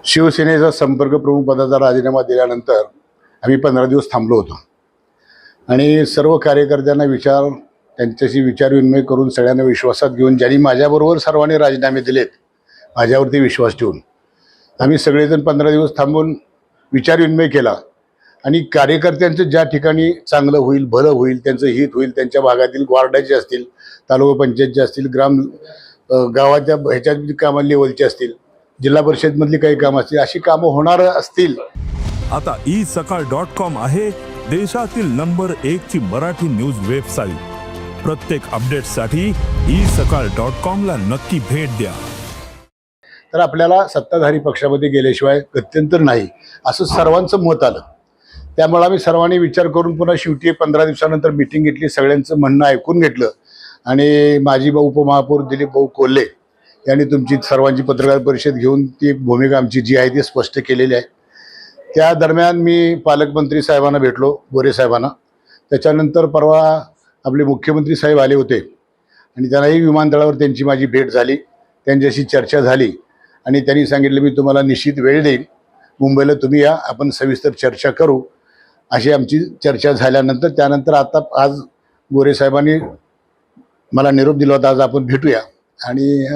शिवसेनेचा संपर्क प्रमुख पदाचा राजीनामा दिल्यानंतर आम्ही 15 दिवस थांबलो होतो आणि सर्व कार्यकर्त्यांना त्यांच्याशी विचारविनिमय करून सगळ्यांना विश्वासात घेऊन ज्यांनी माझ्याबरोबर सर्वांनी राजीनामे दिलेत माझ्यावरती विश्वास ठेवून आम्ही सगळेजण 15 दिवस थांबून विचारविनिमय केला आणि कार्यकर्त्यांचं ज्या ठिकाणी चांगलं होईल, भलं होईल, त्यांचं हित होईल, त्यांच्या भागातील वार्डाचे असतील, तालुका पंचायतचे असतील, गावाच्या ह्याच्यात कामा लेवलचे असतील, जिल्हा परिषदमधली काही कामं असतील, अशी कामं होणार असतील. आता isakal.com आहे देशातील नंबर 1 ची मराठी न्यूज वेबसाईट. प्रत्येक अपडेटसाठी isakal.com ला नक्की भेट द्या. तर आपल्याला सत्ताधारी पक्षामध्ये गेल्याशिवाय गत्यंतर नाही असं सर्वांचं मत आलं. त्यामुळे आम्ही सर्वांनी विचार करून पुन्हा शेवटी 15 दिवसानंतर मीटिंग घेतली, सगळ्यांचं म्हणणं ऐकून घेतलं आणि माजी उपमहापौर दिलीप भाऊ कोल्हे यांनी तुमची सर्वांची पत्रकार परिषद घेऊन ती भूमिका आमची जी आहे ती स्पष्ट केलेली आहे. त्या दरम्यान मी पालकमंत्री साहेबांना भेटलो, गोरे साहेबांना. त्याच्यानंतर परवा आपले मुख्यमंत्री साहेब आले होते आणि त्यांनाही विमानतळावर त्यांची माझी भेट झाली, त्यांच्याशी चर्चा झाली आणि त्यांनी सांगितलं मी तुम्हाला निश्चित वेळ देईन, मुंबईला तुम्ही या, आपण सविस्तर चर्चा करू. अशी आमची चर्चा झाल्यानंतर त्यानंतर आज गोरे साहेबांनी मला निरोप दिला होता, आज आपण भेटूया आणि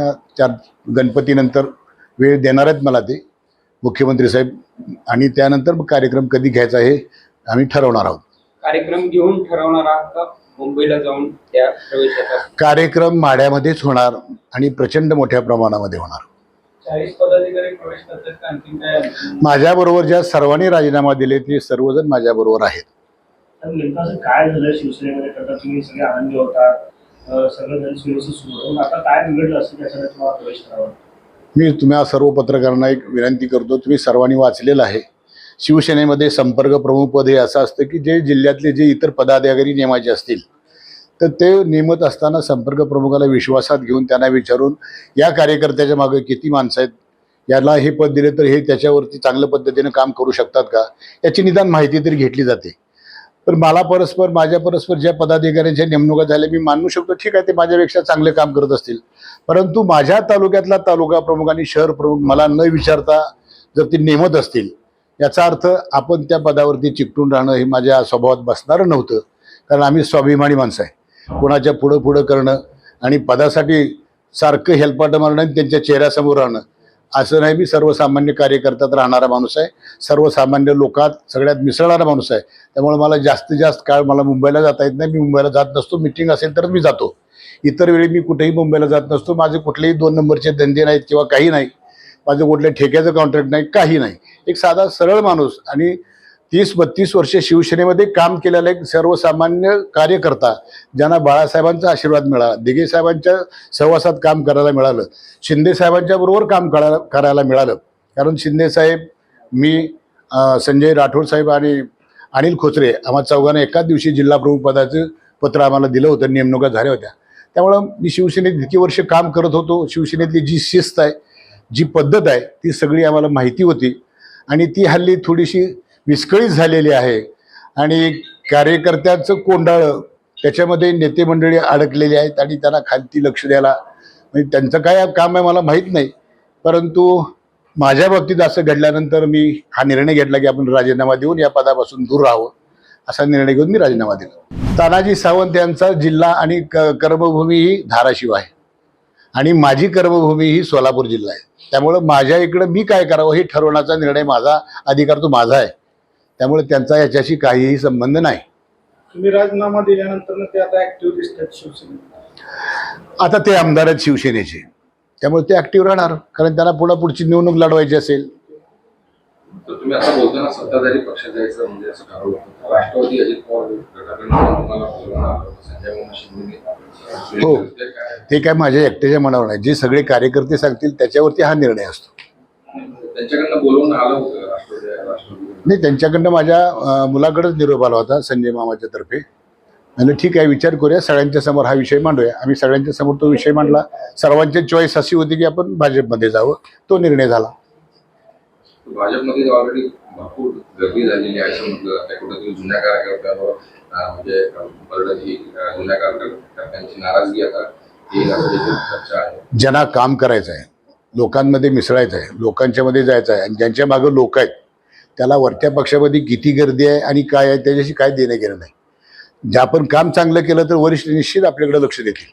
गणपतीनंतर वेळ देणार आहेत मला ते मुख्यमंत्री साहेब आणि त्यानंतर कार्यक्रम कधी घ्यायचा हे आम्ही ठरवणार आहोत. कार्यक्रम घेऊन ठरवणार आहात का मुंबईला जाऊन त्या प्रवेशाचा? कार्यक्रम माढ्यामध्येच होणार आणि प्रचंड मोठ्या प्रमाणामध्ये होणार. 40 पदाधिकारी प्रवेश करतात का आणखी काय? माझ्याबरोबर ज्या सर्वांनी राजीनामा दिले ते सर्वजण माझ्याबरोबर आहेत. नेमकं असं काय झालं शिवसेनेमध्ये? करता तुम्ही सगळे आनंदी होता, सगळं जण सुरक्षित सुरू होतं, आता काय बिघडलं असं त्याच्याने तुम्हाला प्रवेश करावा? मी तुम्हा सर्व पत्रकारांना एक विनंती करतो, तुम्ही सर्वांनी वाचलेलं आहे, शिवसेनेमध्ये संपर्क प्रमुख पद हे असं असतं की जे जिल्ह्यातले जे इतर पदाधिकारी नेमायचे असतील तर ते नेमत असताना संपर्क प्रमुखाला विश्वासात घेऊन त्यांना विचारून या कार्यकर्त्याच्या मागे किती माणसं आहेत, याला हे पद दिले तर हे त्याच्यावरती चांगल्या पद्धतीने काम करू शकतात का, याची निदान माहिती तरी घेतली जाते. पण माझ्या परस्पर ज्या पदाधिकाऱ्यांच्या नेमणुका झाल्या मी मानू शकतो, ठीक आहे, ते माझ्यापेक्षा चांगले काम करत असतील, परंतु माझ्या तालुक्यातला तालुका प्रमुख आणि शहर प्रमुख मला न विचारता जर ते नेमत असतील, याचा अर्थ आपण त्या पदावरती चिकटून राहणं हे माझ्या स्वभावात बसणारं नव्हतं. कारण आम्ही स्वाभिमानी माणसं आहे. कोणाच्या पुढं करणं आणि पदासाठी सारखं हेलपाटं मारणं आणि त्यांच्या चेहऱ्यासमोर राहणं असं नाही. मी सर्वसामान्य कार्यकर्त्यात राहणारा माणूस आहे, सर्वसामान्य लोकात सगळ्यात मिसळणारा माणूस आहे. त्यामुळे मला जास्तीत जास्त काळ मला मुंबईला जाता येत नाही. मी मुंबईला जात नसतो, मिटिंग असेल तरच मी जातो, इतर वेळी मी कुठेही मुंबईला जात नसतो. माझे कुठलेही 2 नंबरचे धंदे नाहीत किंवा काही नाही, माझं कुठल्या ठेक्याचं कॉन्ट्रॅक्ट नाही, काही नाही. एक साधा सरळ माणूस आणि 30-32 वर्षे शिवसेनेमध्ये काम केलेला एक सर्वसामान्य कार्यकर्ता, ज्यांना बाळासाहेबांचा आशीर्वाद मिळाला, दिघे साहेबांच्या सहवासात काम करायला मिळालं, शिंदे साहेबांच्या बरोबर काम करायला मिळालं. कारण शिंदे साहेब, मी, संजय राठोड साहेब आणि अनिल खोचरे आम्हा चौघांना एकाच दिवशी जिल्हा प्रमुख पदाचं पत्र आम्हाला दिलं होतं, नेमणुका झाल्या होत्या. त्यामुळं मी शिवसेनेत इतकी वर्ष काम करत होतो. शिवसेनेतली जी शिस्त आहे, जी पद्धत आहे, ती सगळी आम्हाला माहिती होती आणि ती हल्ली थोडीशी विस्कळीत झालेली आहे आणि कार्यकर्त्यांचं कोंडाळं त्याच्यामध्ये नेते मंडळी अडकलेली आहेत आणि त्यांना खालती लक्ष द्यायला म्हणजे त्यांचं काय काम आहे मला माहीत नाही. परंतु माझ्या बाबतीत असं घडल्यानंतर मी हा निर्णय घेतला की आपण राजीनामा देऊन या पदापासून दूर राहावं, असा निर्णय घेऊन मी राजीनामा दिला. तानाजी सावंत यांचा जिल्हा आणि कर्मभूमी ही धाराशिव आहे आणि माझी कर्मभूमी ही सोलापूर जिल्हा आहे. त्यामुळं माझ्या इकडं मी काय करावं हे ठरवण्याचा निर्णय माझा, अधिकार तो माझा आहे. त्यामुळे त्यांचा याच्याशी काहीही संबंध नाही. तुम्ही राजीनामा दिल्यानंतर ते आता ऍक्टिव्ह दिसतात शिवसेनेत. आता ते आमदार आहेत शिवसेनेचे, त्यामुळे ते ऍक्टिव्ह राहणार, कारण त्यांना पुढची निवडणूक लढवायची असेल. तर तुम्ही आता बोलताना सत्ताधारी पक्ष जायचं म्हणजे असं ठरवलं होतं. राष्ट्रवादी अजित पवार गटाकडून तुम्हाला बोलवणार संजय शिंदे, हो, ते काय माझ्या एकट्याच्या मनावर नाही, जे सगळे कार्यकर्ते सांगतील त्याच्यावरती हा निर्णय असतो. त्यांच्याकडनं बोलवून आलं होतं राष्ट्रवादी? नाही, त्यांच्याकडनं माझ्या मुलाकडेच निरोप आला होता संजय मामाच्या तर्फे. म्हणजे ठीक आहे, विचार करूया, सगळ्यांच्या समोर हा विषय मांडूया. आम्ही सगळ्यांच्या समोर तो विषय मांडला. सर्वांची चॉईस अशी होती की आपण भाजपमध्ये जावं, तो निर्णय झाला. भाजपमध्ये ऑलरेडी भरपूर गर्दी झालेली आहे असं म्हटलं. त्या कुठेतरी जुन्या कार्यकर्त्यांवर म्हणजे जुन्या कार्यकर्त्यांची नाराजगी आता येईल असं देखील चर्चा आहे. ज्यांना काम करायचं आहे, लोकांमध्ये मिसळायचं आहे, लोकांच्यामध्ये जायचं आहे आणि ज्यांच्या मागं लोक आहेत त्याला वरच्या पक्षामध्ये किती गर्दी आहे आणि काय आहे त्याच्याशी काय देणं घेणं नाही. जे आपण काम चांगलं केलं तर वरिष्ठ निश्चित आपल्याकडे लक्ष देतील.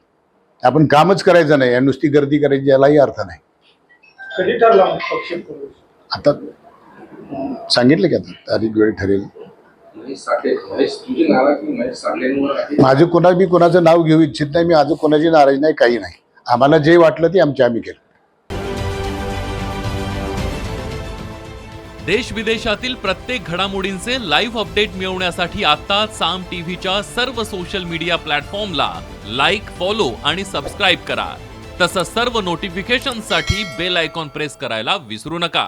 आपण कामच करायचं नाही आणि नुसती गर्दी करायची यालाही अर्थ नाही. कधी ठरला मग पक्ष प्रवेश? आता सांगितलं की आता तारीख वेळ ठरेल. महेश साठे, तुझी नाराजी महेश साठेंवर आहे? माझं मी कोणाचं नाव घेऊ इच्छित नाही. मी आज कोणाची नाराज नाही, काही नाही. आम्हाला जे वाटलं ते आम्ही केलं. देश विदेशातील प्रत्येक घडामोडींचे लाईव्ह अपडेट मिळवण्यासाठी आता साम टीव्हीच्या सर्व सोशल मीडिया प्लॅटफॉर्मला लाईक, फॉलो आणि सबस्क्राईब करा. तसंच सर्व नोटिफिकेशनसाठी बेल आयकॉन प्रेस करायला विसरू नका.